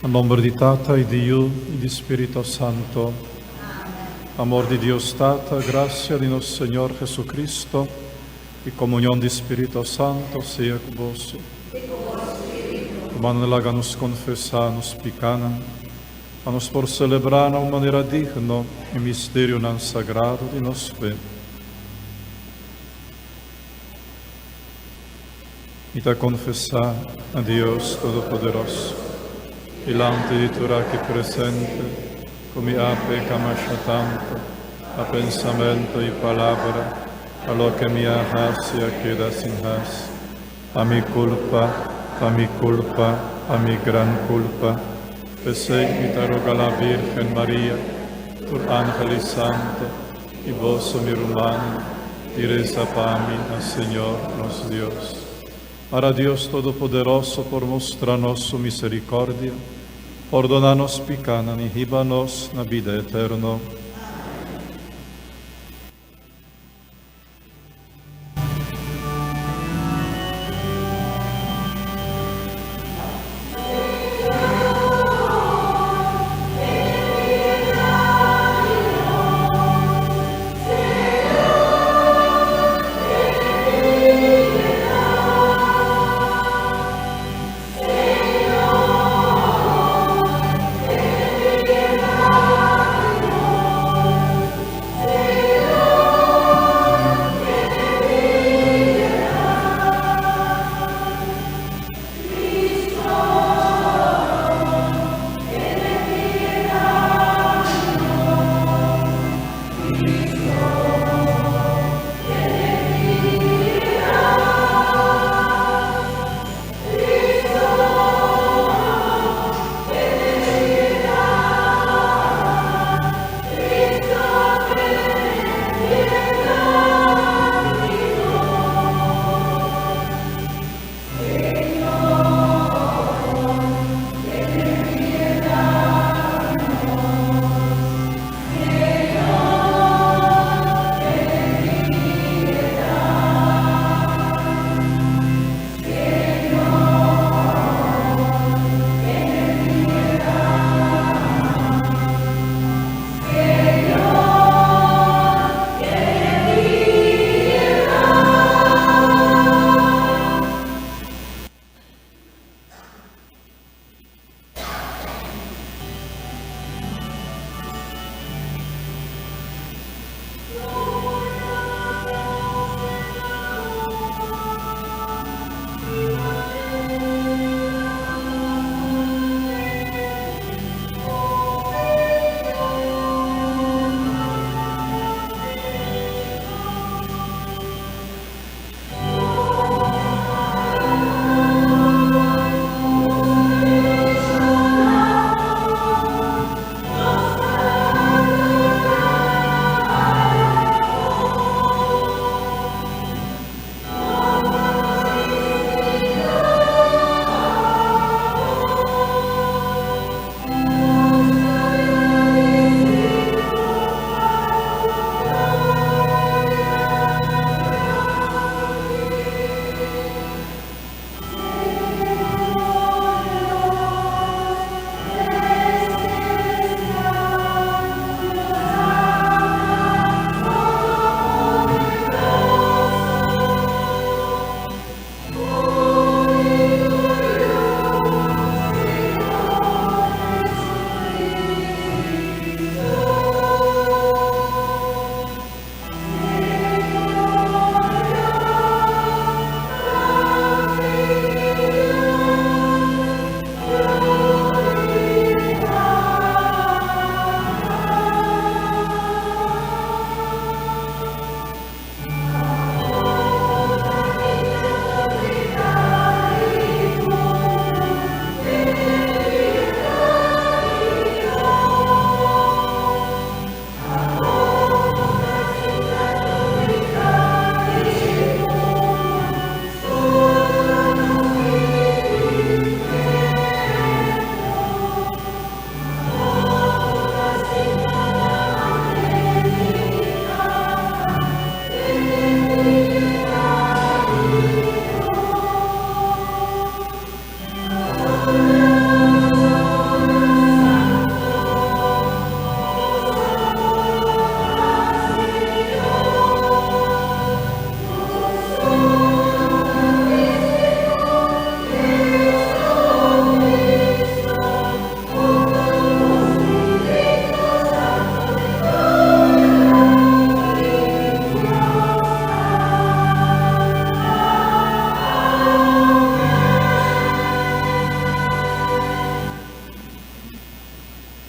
În nombre di Tata e di Io e di Spirito Santo. Amor di Dios Tata, gracia di nostro Señor Jesucristo y comunión di Spirito Santo sea con vos. Hermano, háganos confesarnos picana, a nos por celebrar en manera digna el misterio tan sagrado de nuestra fe. Y te confesar a Dios Todopoderoso, delante de tu aquí presente, con mi ape tanto, a pensamiento y palabra, a lo que mi ajasia queda sin haz, a mi culpa, a mi gran culpa. Pesé y te roga la Virgen María, tu ángel y santo, y vos, mi hermano, y reza para mí al Señor nuestro Dios. Para Dios Todopoderoso, por mostrarnos su misericordia, perdonarnos pecana y híbanos na vida eterna.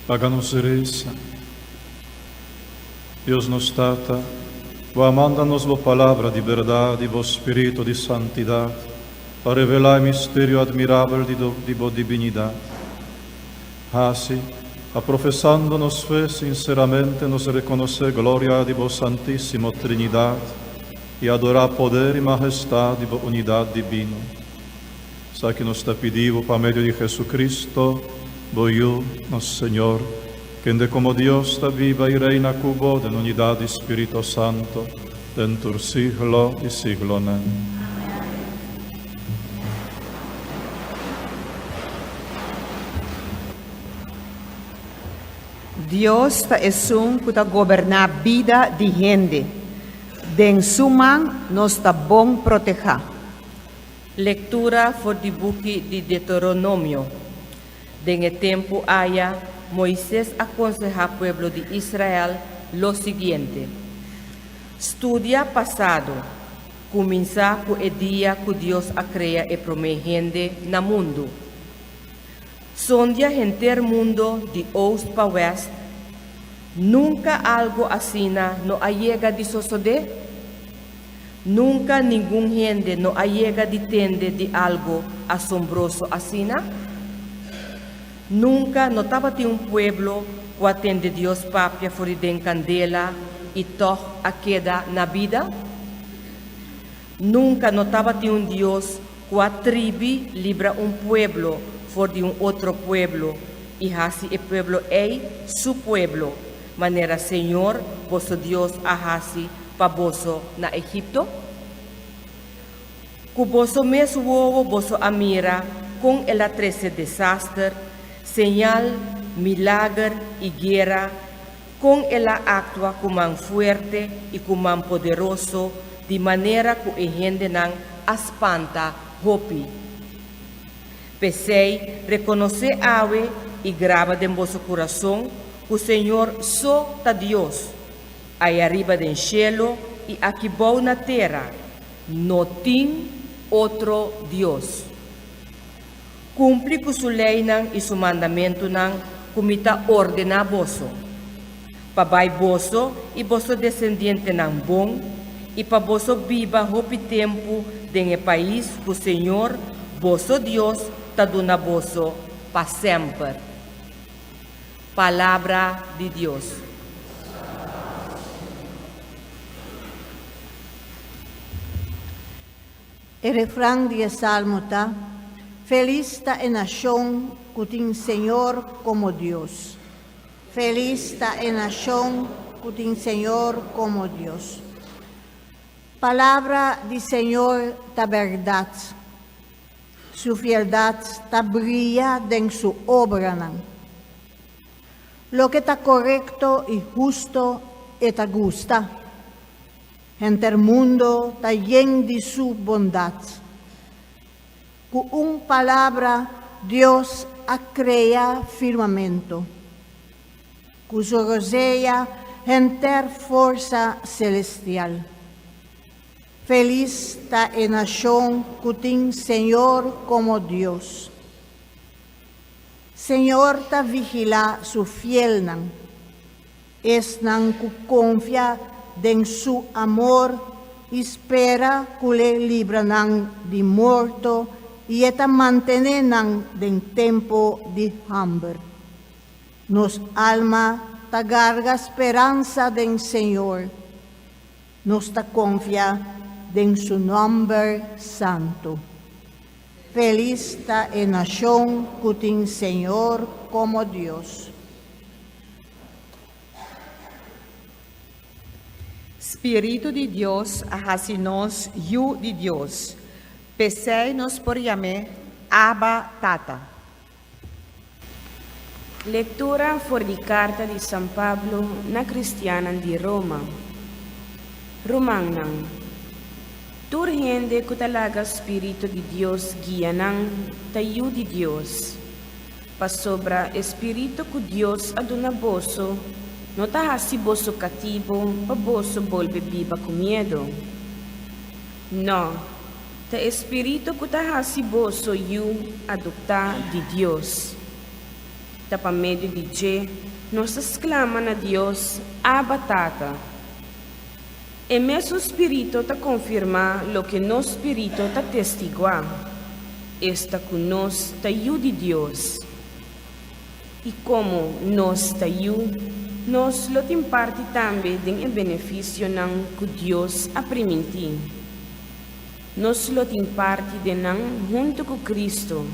Háganos reza. Deus nos Tata, vos manda-nos a palavra de verdade e o Espírito de santidade, para revelar o mistério admirável de vossa divinidade. Assim, aprofessando-nos fé sinceramente, nos reconhecer glória de vossa Santíssima Trinidade e adorar poder e majestade de vossa unidade divina. Sa que nos te pedimos, por meio de Jesucristo, voyo, nosso Senhor, que como Dios está viva y reina cubo en unidad de Espíritu Santo, dentro siglo y siglo. Amén. Dios es un que goberna vida de gente. Den su man nos está bon proteja. Lectura for di buki di Deuteronomio. En el tiempo haya, Moisés aconseja al pueblo de Israel lo siguiente: estudia pasado, comienza con el día que Dios ha creado el primer gente en el mundo. Sondia el mundo de oeste para oeste, nunca algo así no ha llegado de suceder. Nunca ningún gente no ha llegado de entender de algo asombroso así. Nunca notaba de un pueblo que atende Dios papia fuera de candela y todo a queda na vida. Nunca notaba de un Dios que atribe libra un pueblo fuera de un otro pueblo y así el pueblo es su pueblo. Manera Señor, vuestro Dios así para vosotros na Egipto. Que vosotros mesmo vosotros amira con el 13 desastre, señal, milagre y guerra, con el actúa como man fuerte y como man poderoso, de manera que el gente nan espanta hopi. Pensei, reconoce ave y graba en vuestro corazón que el Señor só Dios, ahí arriba del cielo y aquí bajo na tierra, no tiene otro Dios. Cumpre com sua lei e seu mandamento como está ordena vosso. Para vosso e vosso descendente bom e para vosso viva hopi tempo em país que o Senhor, vosso Deus, está dando vosso para sempre. Palavra de Deus. El refrán de Salmo está: feliz está en nación que tiene Señor como Dios. Feliz está en nación que tiene Señor como Dios. Palabra del Señor está verdad. Su fieldad está brilla en su obra. Lo que está correcto y justo está gusta. En el mundo está lleno de su bondad. Con una palabra, Dios ha creado firmamento. Con su rosella, enter fuerza celestial. Feliz está en nación que tiene Señor como Dios. Señor está vigila su fiel nan. Es nan que confía en su amor y espera que le libran de muerto y eta mantener en tiempo de hambre. Nos alma ta garga esperanza del Señor. Nos ta confía en su nombre santo. Feliz está en nación que tiene Señor como Dios. Espíritu de Dios, hacinos yu de Dios. Pesei-nos por llamar Abba Tata. Lectura for di carta di San Pablo na Cristiana di Roma. Romanang. Turhende ko talaga Espiritu de Dios guia ng tayo de Dios. Pasobra Espiritu ko Dios adunaboso, no tahasi boso katibo, paboso bolbe biba com miedo. No, ta Espiritu ko tahasi boso yu adukta de Dios. Tapa medio de Je, nos exclama na Dios, Abba Tata. E mesmo Espírito ta confirma lo que nos Espírito ta testigua. Esta con nos ta de Dios. E como nos ta nos lo tem parte também den benefício nan que Deus a permitir. Nos lo tem parte de nan junto com Cristo.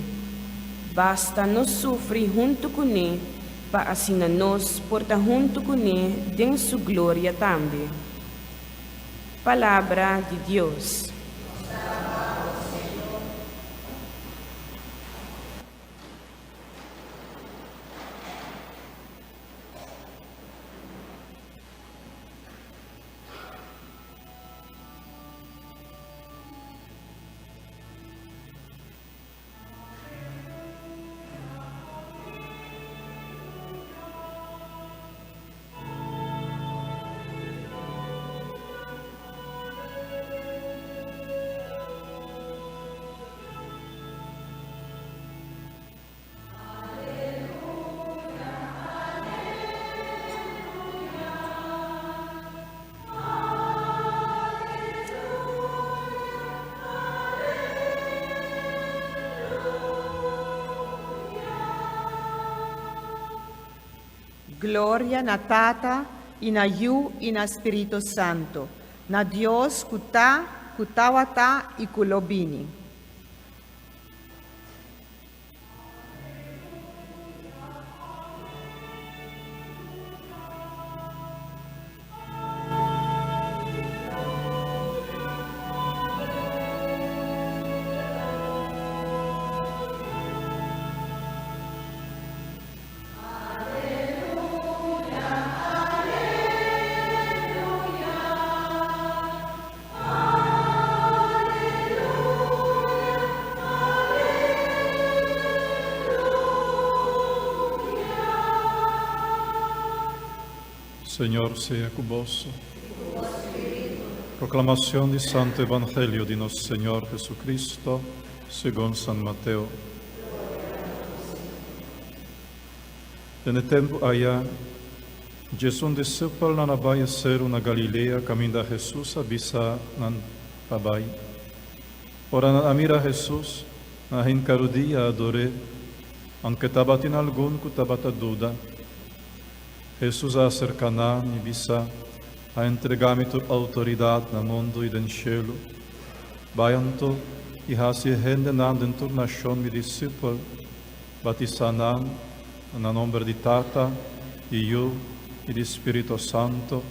Basta nos sofrer junto com Ele, para assim nos portar junto com Ele den sua glória também. Palavra de Deus. Gloria na Tata, e na Yu, e na Espírito Santo, na Dios kuta, kutawata, e kulobini. Señor sea cuboso. Proclamación del Santo Evangelio de nuestro Señor Jesucristo, según San Mateo. En el tiempo allá, Jesús discípulo na vai ser una Galilea, caminda Jesús a bisa nan pabai. Ora na amira Jesús, na hincarudia adore, aunque tabatin algun ku tabata duda. Jesús a acercanar e bisa a entregar-me tua autoridade no mundo e no cielo. Vaianto e hasi rendenan dentro nação mi discípulo, batizanan na nome de Tata, e eu e de Espírito Santo,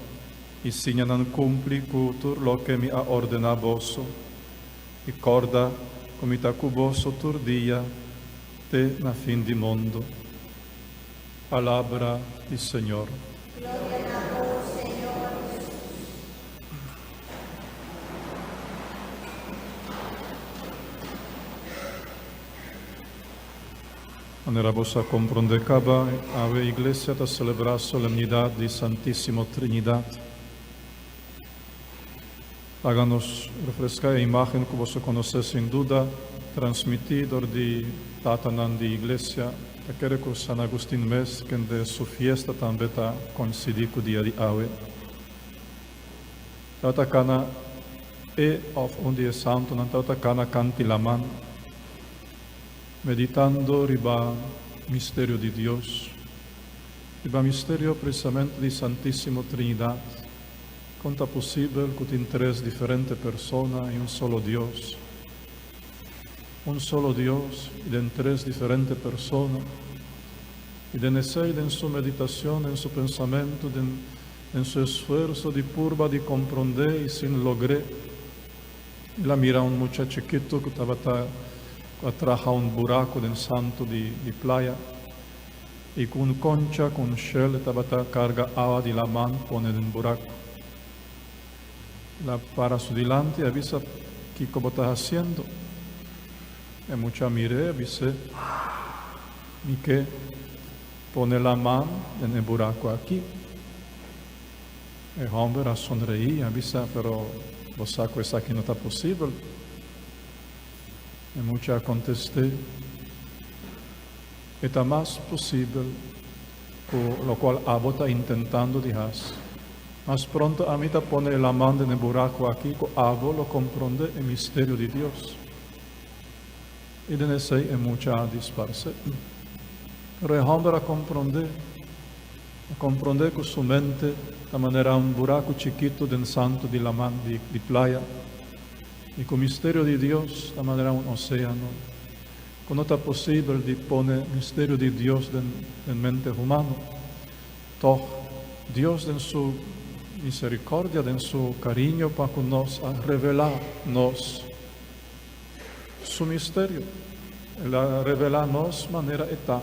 e signanan cumpli cultur lo que mi ha ordenado, e corda como ita cuboso tur dia, te na fin di mondo. Palabra del Señor. Gloria a vos, Señor Jesús. Manera vosa comprende caba ave iglesia ta celebrar solemnidad de Santísimo Trinidad. Háganos refrescar a imagen que vos conocéis sin duda, transmitidor de Tatanan de iglesia, aquele que San Agustín mes, que de su fiesta também está coincidindo com o dia de hoje. Tatakana e of un dia santo, nan tatakana canti la man, meditando riba misterio de Deus, riba misterio precisamente de Santíssimo Trinidad, quanto possível que tem três diferentes pessoas e solo Deus. Solo Dios y de tres diferentes personas, y de necesidad en su meditación, en su pensamiento, en su esfuerzo de purba de comprender y sin lograr. La mira un muchacho chiquito que estaba atrás a un buraco del santo de playa, y con concha, con shell, estaba carga agua de la mano, pone en el buraco. La para su delante y avisa que como está haciendo. E mucha miré, dice, y que pone la mano en el buraco aquí. El hombre a sonreír, avisa, pero vos saco eso aquí no está posible. Y mucha contesté, Eta mais possível, o qual abo está intentando dihas. Mas pronto a mim está pone la mão no buraco aqui, que abo lo compreende o mistério de Deus. E de nesei é muita a disparse. Pero é homem a compreender que sua mente, da maneira um buraco chiquito de santo de la mão de playa, e que o mistério de Deus, da maneira um oceano, que não está possível de pôr o mistério de Deus na mente humana. Então, Deus, em sua misericórdia, em seu carinho para conosco, a revelar-nos seu mistério. Ela revela-nos maneira está.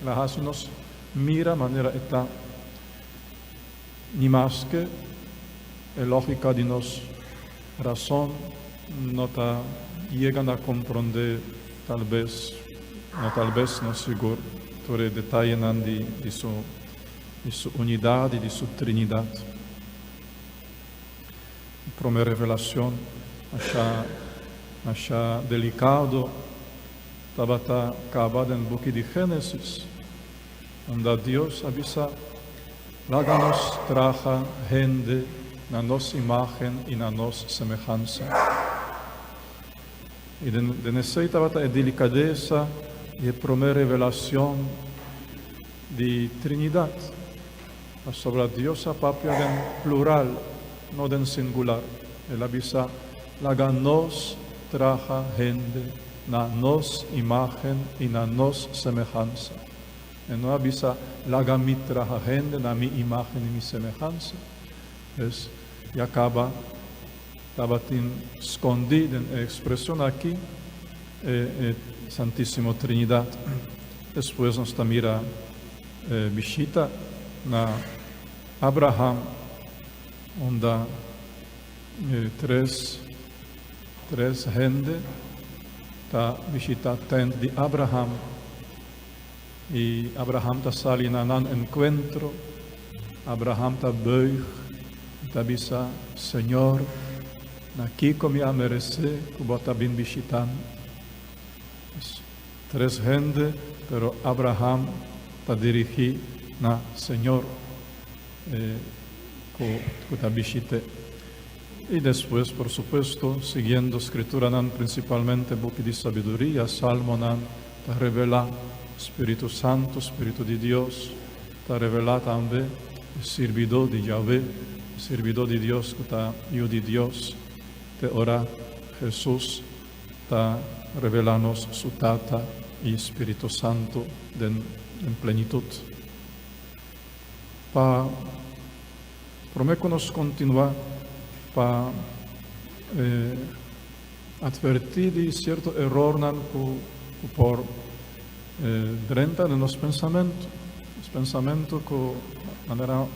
Ela faz-nos mira maneira está. Nem mais que a lógica de nossa razão não está chegando a compreender, talvez não seguro, todo o detalhe de sua unidade, de sua trinidade. A primeira revelação, acha delicado, estava acabada no book de Gênesis, onde Deus avisa, láganos traja gente na nossa imagem e na nossa semelhança. E de necessitava a delicadeza e a primeira revelação de Trinidade, sobre a Deus a própria em plural, não em singular. Ele avisa, láganos traja gente na nossa imagem e na nossa semelhança. E não avisa, lágame traja gente na minha imagem e minha semelhança. E acaba, estava escondida a expressão aqui, Santíssima Trinidade. Depois nós também visita na Abraham, onde três gente está visitando a tenda de Abraham. E Abraham está salindo no encontro. Abraham está bem, está dizendo, Senhor, aqui como eu merece, que você está bem visitando. Três gente, pero Abraham está dirigido na Senhor, que está visitando. E depois, por supuesto, seguindo a Escritura, principalmente o book de sabedoria, Salmo, está revelado Espírito Santo, Espírito de Deus, está revelado também o servidor de Yahvé, o servidor de Deus que está eu de Deus, te ora Jesus, está revelando su Tata e Espírito Santo em plenitude. Para nos continuar, para advertir de certo erro que por dentro de nos pensamentos que de maneira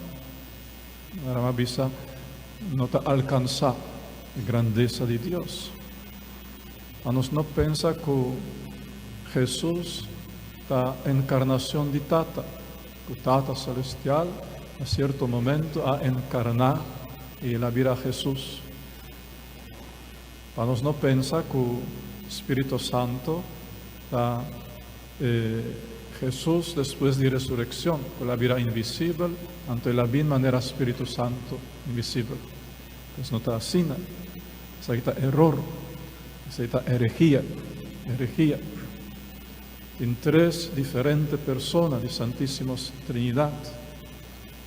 avisa não está alcançar a grandeza de Deus. A nós não pensa que Jesus está a encarnação de Tata, que o Tata celestial, a certo momento, a encarnar e ela vira Jesus. Para nós não pensa que o Espírito Santo está Jesus depois de ressurreição, que ela vira invisível, ante ela vem de maneira Espírito Santo invisível. Então não está assim, isso aí está erro, isso aí está herejia. Em três diferentes pessoas de Santíssima Trinidade.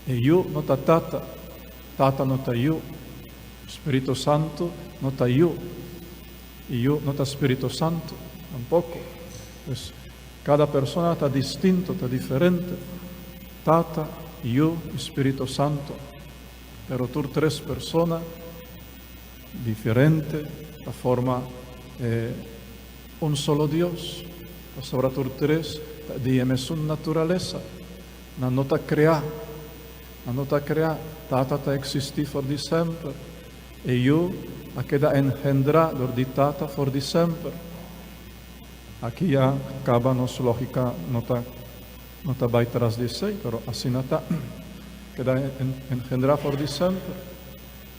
E eu não está Tata não está eu, Espírito Santo não está eu, e eu não está Espírito Santo, tampouco. Pues, cada pessoa está distinto, está diferente. Tata, eu, Espírito Santo. Pero tú três pessoas diferentes, da forma solo Deus. Sobre tú três, diem sua natureza. Não está criar. Tata está existir for de sempre. E eu, a queda engendrado de Tata for de sempre. Aqui já acaba nossa lógica, não está vai atrás de si, pero assim não está. Queda engendrar for de sempre.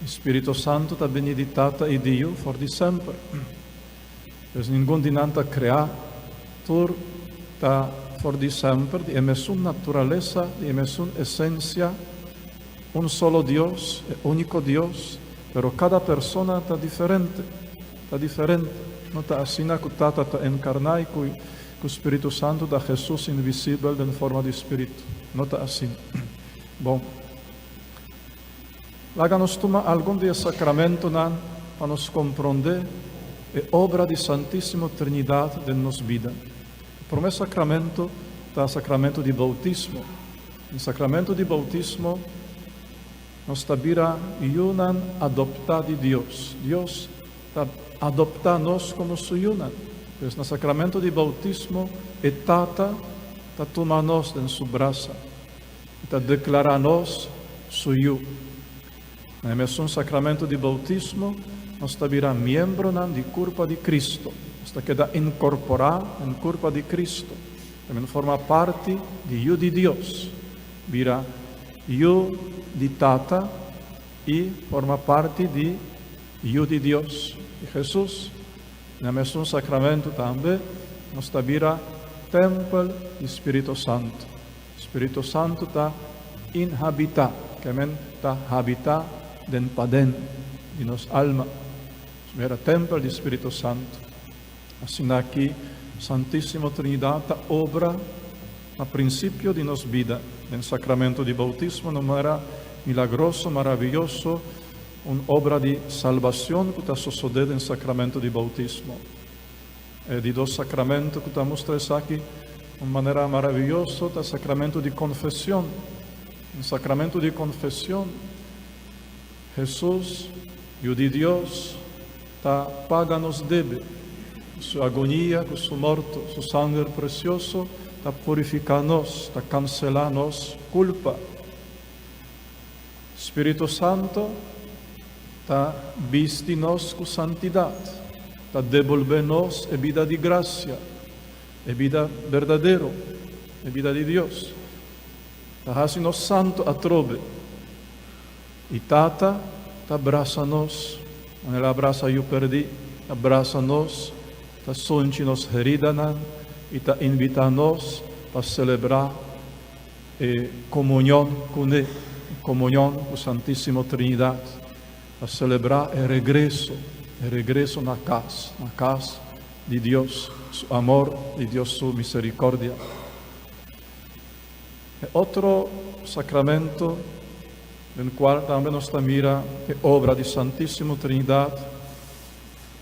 Espírito Santo está beneditata e Dio for de sempre. Pues ninguém dinanta criar, tur está for sempre, di emesun naturaleza, di emesun esencia, un solo Dios, único Dios, pero cada persona está diferente, no está así tata está encarnada y cu Espíritu Santo da Jesús invisible en forma de Espíritu, no está así. Bom, háganos tomar algum dia sacramento para nos compreender a obra de Santíssima Trindade de nossa vida. O primeiro sacramento está o sacramento de bautismo. No sacramento de bautismo nos tabira yunan adoptado de Deus. Deus está adoptando-nos como su yunan. Pues no sacramento de bautismo, e tata está tomando-nos em sua braça. Está declarando-nos suyo. Na emissão sacramento de bautismo, nós virá membro de corpo de Cristo. Nós queda incorporado em corpo de Cristo. Também forma parte de eu de Deus. Virá eu de Tata e forma parte de eu de Deus. E Jesus, na emissão sacramento também, nós virá templo do Espírito Santo. O Espírito Santo está inhabitado, que está habitado dentro de nossa alma. Era templo do Espírito Santo. Assim aqui, Santíssima Trindade está obra a princípio de nossa vida, no sacramento de bautismo, de maneira milagroso, maravilhoso, uma obra de salvação que está sucedendo no sacramento de bautismo. É de dois sacramentos que está mostrando aqui, de uma maneira maravilhosa, está o sacramento de confissão. No sacramento de confissão, Jesus, o de Deus, paga nos deve. Sua agonia, com sua morte, seu sangue precioso, está purificando-nos, está cancelando-nos culpa. Espírito Santo está vestindo-nos com santidade, está devolvendo-nos a vida de graça, a vida verdadeira, a vida de Deus. Está fazendo-nos santo a trove. E Tata está abraçando-nos. Quando ela abraça eu perdi, abraça-nos, está sonhando-nos heridas e está invitando-nos para celebrar a comunhão com Ele, comunhão com a Santíssima Trindade, para celebrar o regresso na casa de Deus, seu amor, de Deus, sua misericórdia. Outro sacramento, no qual também nos mira a obra de Santíssima Trindade,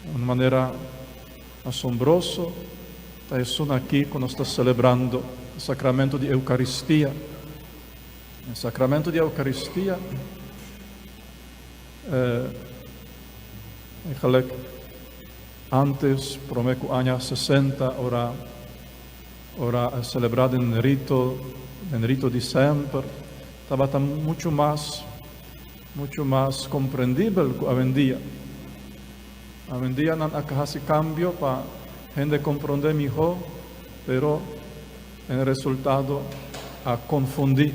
de uma maneira assombrosa, está isso aqui que nós estamos celebrando, o sacramento de Eucaristia. O sacramento de Eucaristia, antes, por meio dos anos 60, ora celebrado em rito de sempre, estava muito mais compreendível que hoje em dia. Hoje em dia não há esse cambio para a gente compreender melhor, pero em resultado a confundir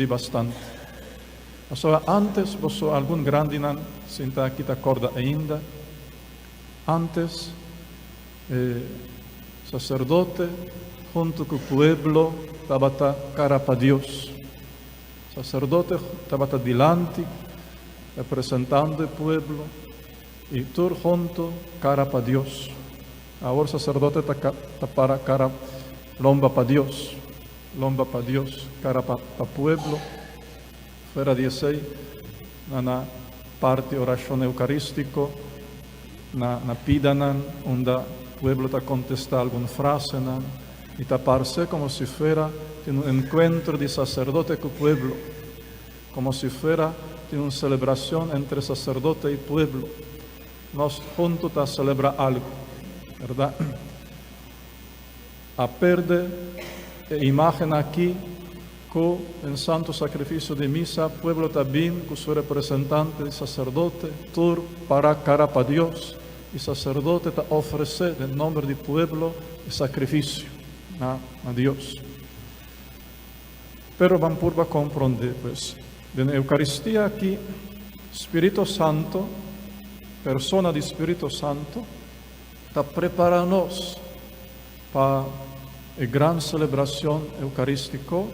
bastante. Só antes, você algum grande não senta aqui te acorda ainda. Antes, sacerdote junto com o pueblo estava cara para Deus. Sacerdote estava delante, representando o pueblo, e todos juntos cara para Deus. Agora o sacerdote está para cara lomba para Deus, cara para o pueblo. Fora de sei, na parte oração eucarística, na pida, onde o pueblo está contestando alguma frase, e está parece como se fuera um encontro de sacerdote com o pueblo, como se fuera uma celebração entre sacerdote e pueblo. Nós juntos está a celebrar algo, verdade? A perde a imagem aqui que em santo sacrifício de missa, o pueblo está bem com seu representante de sacerdote, tur para cara para Deus, e o sacerdote está oferecendo em nome do pueblo o sacrifício a Deus. Pero vamos por compreender, pues, na Eucaristia aqui, Espírito Santo, persona do Espírito Santo, está preparando-nos para e gran celebración eucarístico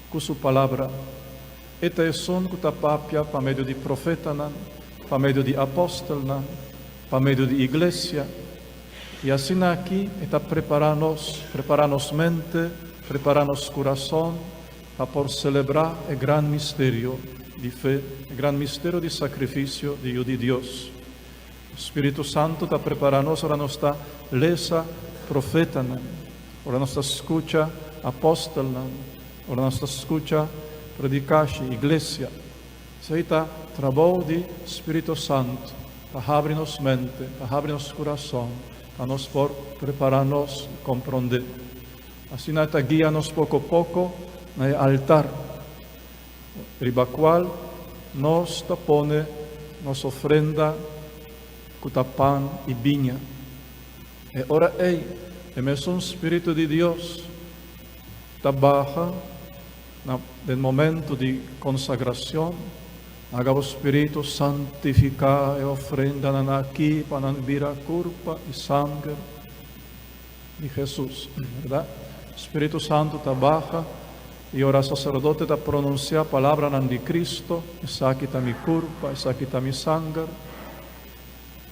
con su palabra. Esta es son cuta papia pa medio di profeta nan, pa medio di apóstol nan, pa medio di iglesia. Y así aquí está prepararnos mente, prepararnos corazón, para por celebrar el gran misterio de fe, el gran misterio de sacrificio de Dios. Espíritu Santo está prepararnos, ahora nos está lesa profeta, ahora nos escucha apóstol, ahora nos escucha predicaci, iglesia. Se está trabajo de Espíritu Santo, para abrirnos mente, para abrirnos corazón, para nos por prepararnos y comprender. Así nada guía-nos poco a poco en el altar, riba cual nos pone, nos ofrenda con pan y viña. E ora el mesmo Espíritu de Dios trabaja del momento de consagración, haga o Espíritu santificar e ofrenda aquí para vivir a culpa y sangre de Jesús, ¿verdad? Espíritu Santo trabaja y ahora sacerdote te pronuncia palabra de Cristo, esa quita mi culpa, esa quita mi sangre,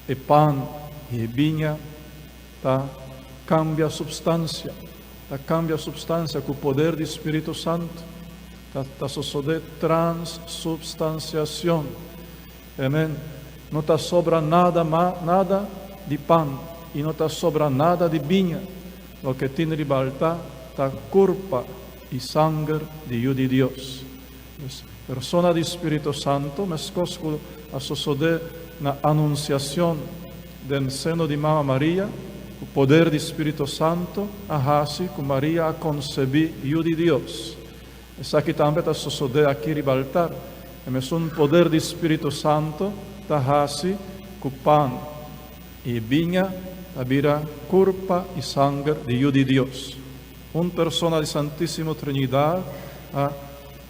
e pan y viña ta cambia substancia con el poder del Espíritu Santo, ta sucede transubstanciación. Amén. No te sobra nada de pan y no te sobra nada de viña. Lo que tiene libertad ta culpa y sangre de Dios. Persona del Espíritu Santo, me escojo a suceder na anunciación del seno de Mamá María, o poder do Espírito Santo, assim que Maria a concebeu de Deus. Essa aqui também está sucedendo aqui no altar. É um poder do Espírito Santo, está assim que pão e vinha, a vira corpo e sangue de Deus. Uma pessoa da Santíssima Trindade,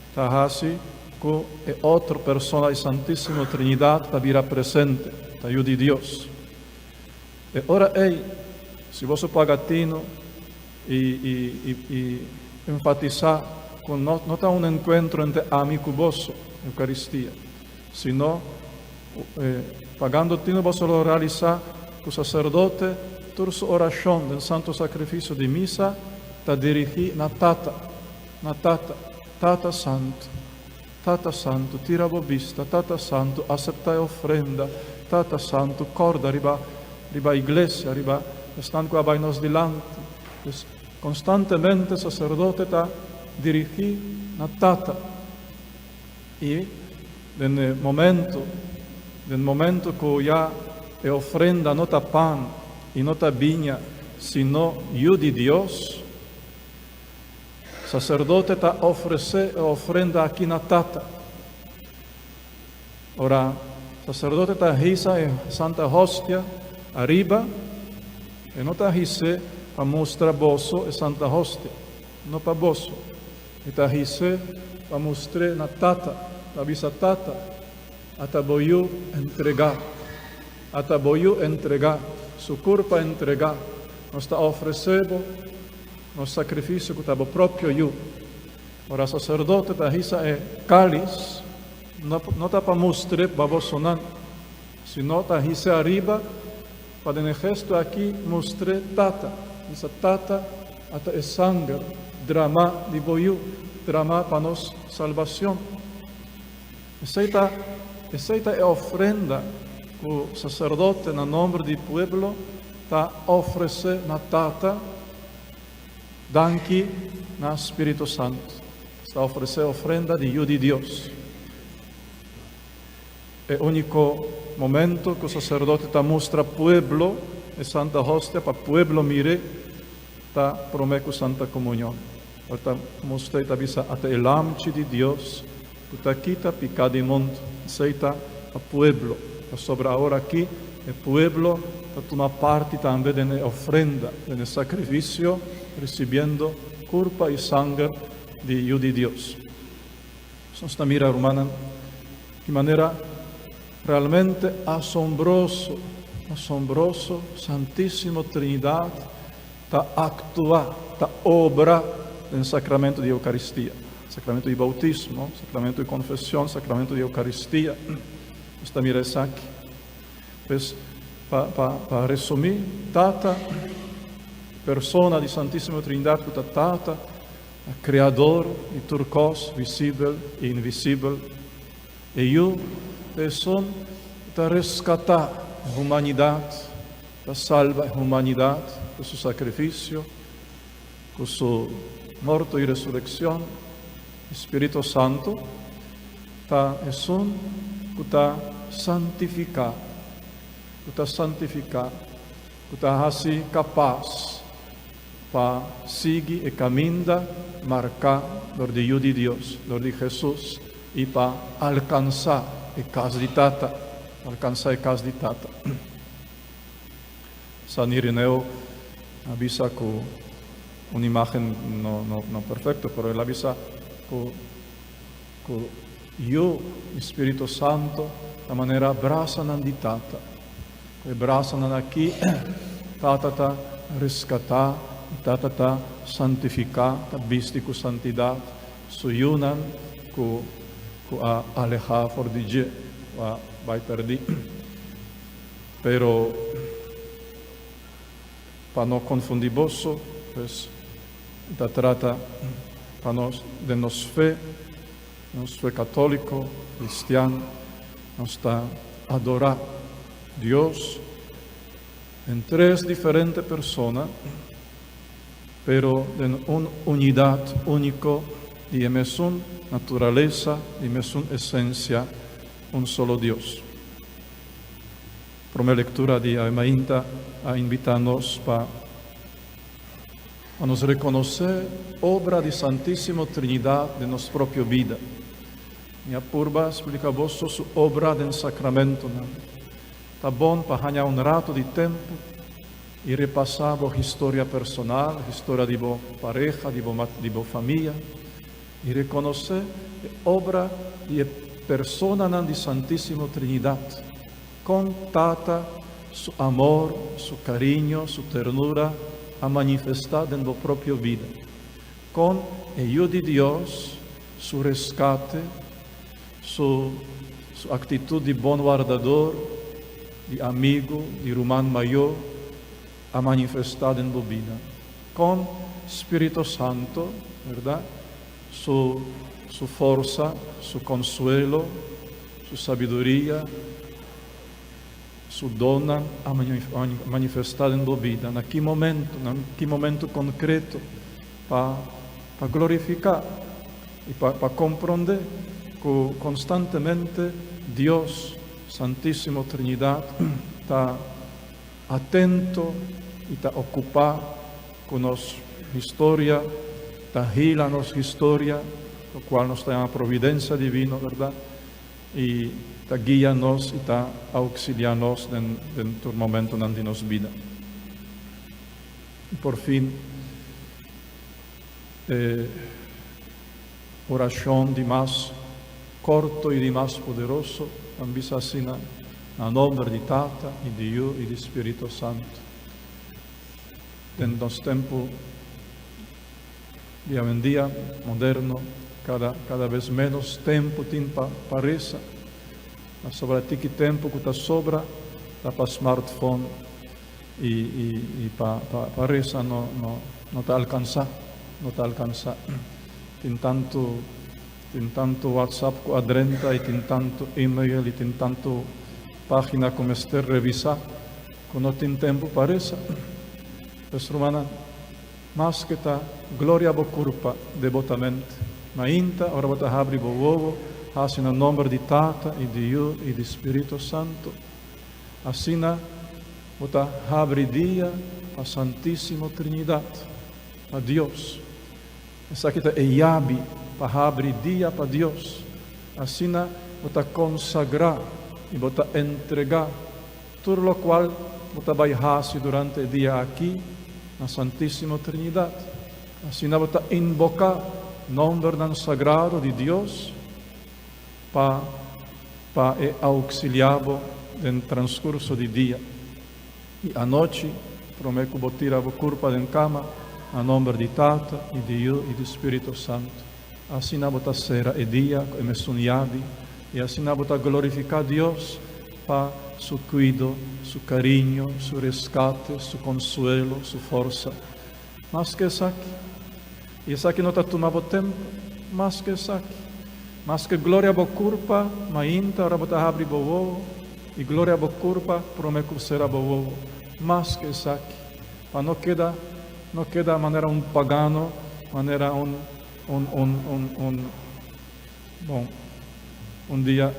está assim que outra pessoa da Santíssima Trindade está vira presente, está de Deus. E ora se você pagatino e enfatizar com não está encontro entre amigo vosso, Eucaristia, sino pagando tino você realizar com o sacerdote toda a oração do Santo Sacrifício de Missa está dirigida na Tata Santo, tira a vista, Tata Santo, acepta a ofrenda, Tata Santo, corda, riba a igreja, están qua nos delante. Constantemente el sacerdote está dirigido na Tata. Y en el momento que ya la ofrenda no está pan y no está viña, sino yo de Dios, el sacerdote está ofreciendo la ofrenda aquí na Tata. Ahora, el sacerdote está risa en Santa Hostia, arriba, e não está rice para mostrar bolso e Santa Hostia, não para bolso. Está rice para mostrar na Tata, na visa Tata, até boiu entregar, seu corpo entregar. Nós está oferecendo nosso sacrifício que estava próprio eu. Ora, sacerdote está rice é cálice, não está para mostrar para bolso não, sino está rice arriba. Para el gesto aquí mostré Tata, esa Tata hasta el sangre, drama de boiú, drama para nos salvación. Esa es la ofrenda que el sacerdote en nombre del pueblo está ofrece na Tata, danki na Espíritu Santo. Está ofrece ofrenda de Dios. El único momento que el sacerdote está muestra pueblo de Santa Hostia para pueblo mire está prometo Santa Comunión. Ahorita mostré esta visa hasta el amchi de Dios que está quita picado mundo. Aceita a pueblo. Sobre ahora aquí el pueblo está una parte también de la ofrenda, de el sacrificio, recibiendo culpa y sangre de Dios. Esta mira hermana, de manera realmente asombroso, Santísima Trinidad, ta actua, ta obra no sacramento de Eucaristia, sacramento de bautismo, sacramento de confesión, sacramento de Eucaristia. Esta mira es aquí. Pues, para resumir, Tata, persona de Santíssima Trindade, que Tata, Criador de turcos, visível e invisível, e eu, son para rescatar a humanidade, para salvar a humanidade com seu sacrifício, com sua morte e ressurreição. Espírito Santo, é um que está santificar, que está assim capaz para seguir e caminhar, marcar lo de Deus, lo de Jesus, e para alcançar a casa de Tata, San Irineo avisa com uma imagem não perfeita, mas ele avisa que eu, Espírito Santo, da maneira abraça de Tata, abraça aqui, Tata está resgatar, Tata está santificar, está visto com santidade, suyunan com a alejar for de Deus, vai perder. Pero para não confundir vosso, pues, da trata para nós de nos fé católico, cristiano, nos está adorar Deus em três diferentes personas, pero en una unidad único y en una naturaleza y en una esencia, un solo Dios. Por mi lectura de Amainta a invitarnos a nos reconocer obra de Santíssima Trinidad de nuestra propia vida. Minha purba explica vos su obra del sacramento. Está bom para ganhar rato de tempo e repassar a história personal, a história de vossa pareja, de vossa família, e reconhecer a obra e a persona de Santíssima Trinidade, com tanta su amor, su carinho, su ternura a manifestar em vossa própria vida, com a ajuda de Deus, su rescate, su atitude de bom guardador, de amigo, de irmão maior, a manifestar em vossa vida, com Espírito Santo, verdade? Su força, su consuelo, su sabedoria, su dona a manifestar em vossa vida, naquele momento concreto, para glorificar e para compreender que constantemente Deus, Santíssima Trinidade, está atento e está ocupado com nossa história, está gira a nossa história, o qual nos tem a providência divina, verdade? E está guia-nos e está auxiliar-nos dentro do momento de nossa vida. E por fim, oração de mais corto e de mais poderoso, ambisa assim na nome de Tata e de eu e do Espírito Santo. En nosso tempo, dia em dia, moderno, cada vez menos tempo tem para reza, mas sobre que tempo que está sobra, está para smartphone e para reza não está alcançar, Tem tanto WhatsApp que adrenta e tem tanto e-mail e tem tanto página como este revisar, que não tem tempo para reza. Pues, romana, mas que está glória a curpa devotamente. Mainta, ora bota abri bo ovo, assim no nome de Tata e de eu e de Espírito Santo. Assim bota abri dia a Santíssima Trinidade, a Deus. Essa aqui é Yabi, para abrir dia para Deus. Assim bota consagrar e bota entregar tudo o qual bota vai fazer durante o dia aqui na Santíssima Trinidade. Assim bota invocar o nome sagrado de Deus para auxiliar no transcurso do dia. E à noite, promeco botira a curpa den cama, a nome de Tata, e de Io, e do Espírito Santo. Assim na bota sera e dia, e me suniabi, e assim na bota glorificar Deus, para su cuido, su carinho, su rescate, su consuelo, su força. Mas que isso aqui. E isso aqui não está tomando tempo, mas que isso aqui. Mas que glória a curpa, mainta, ora bota abri bovo, e glória a curpa, promeco será bovo. Mas que isso aqui. Para não queda maneira pagano, maneira bom, dia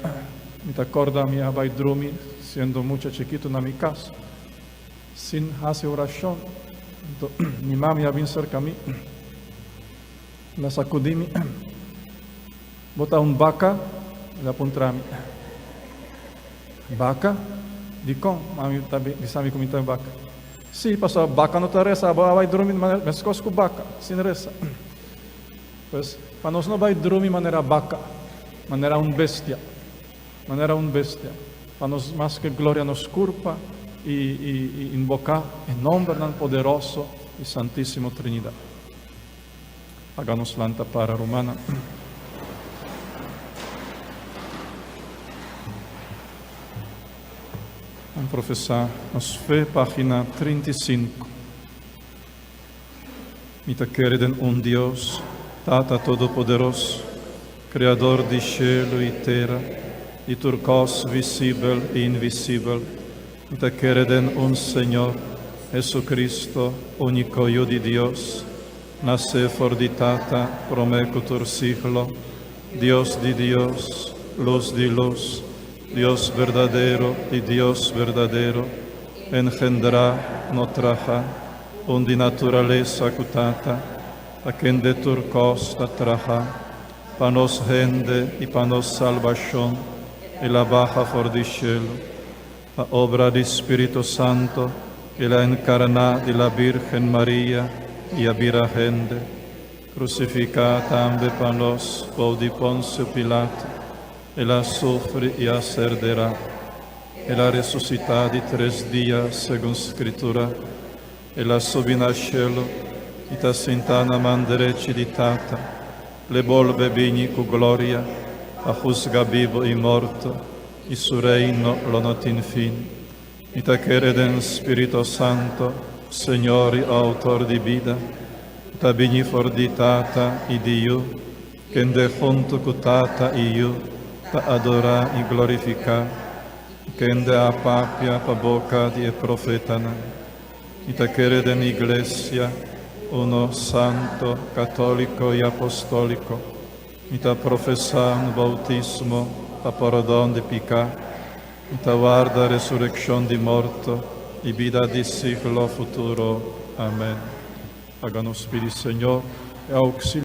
me acorda minha vai dormir, sendo muito chiquito na minha casa, sem fazer oração. Então, minha mãe vinha cerca de mim, la sacudi-me, botar vaca, ela apontou mim. Vaca? De como? Mami sabe como está vaca. Sim, passou vaca não está reza, vai dormir, mas coisa com vaca, sem reza. Pois, para nós não vai dormir de maneira vaca, maneira bestia. Para nós, mais que glória nos curpa e invocar em nome do poderoso e santíssimo Trinidade. Hagamos lanta para Romana. Vamos professar nos fé, página 35. Mita querem Deus, Tata Todo-Poderoso, Criador de cielo e terra, de turcos visível e invisível, te querem Senhor, Jesucristo, único Hijo de Dios, nace for di Tata, promecutor siglo, Dios de Dios, luz de luz, Dios verdadero y Dios verdadero, engendra, no traja, di naturaleza cutata, a quien de turcos ta traja, pa nos gente y pa nos salvación, y la baja for di cielo, la obra di Espíritu Santo, y la encarna de la Virgen María, y a gente, crucificada ambe pa nos, por di Poncio Pilato, e la sufre e a serderá, e la resucitada de 3 dias, segundo Escritura, e la subina al cielo, e ta sentada na man derecha de Tata, le volve vigni cu gloria, a juzga vivo e morto, e su reino lo not in fin, e ta quereden Spirito Santo, Signore, autor di vida, ta vigni for di Tata e di Io, che de junto cu Tata e Io, ta adora e glorificar, que ende a papia pa boca di profetana, e ta quereden iglesia, uno santo, católico e apostólico, e ta professan bautismo pa perdón de pecar, e ta guarda resurrección de morto e vida de siglo futuro. Amén. Háganos pedir, Señor, e auxilio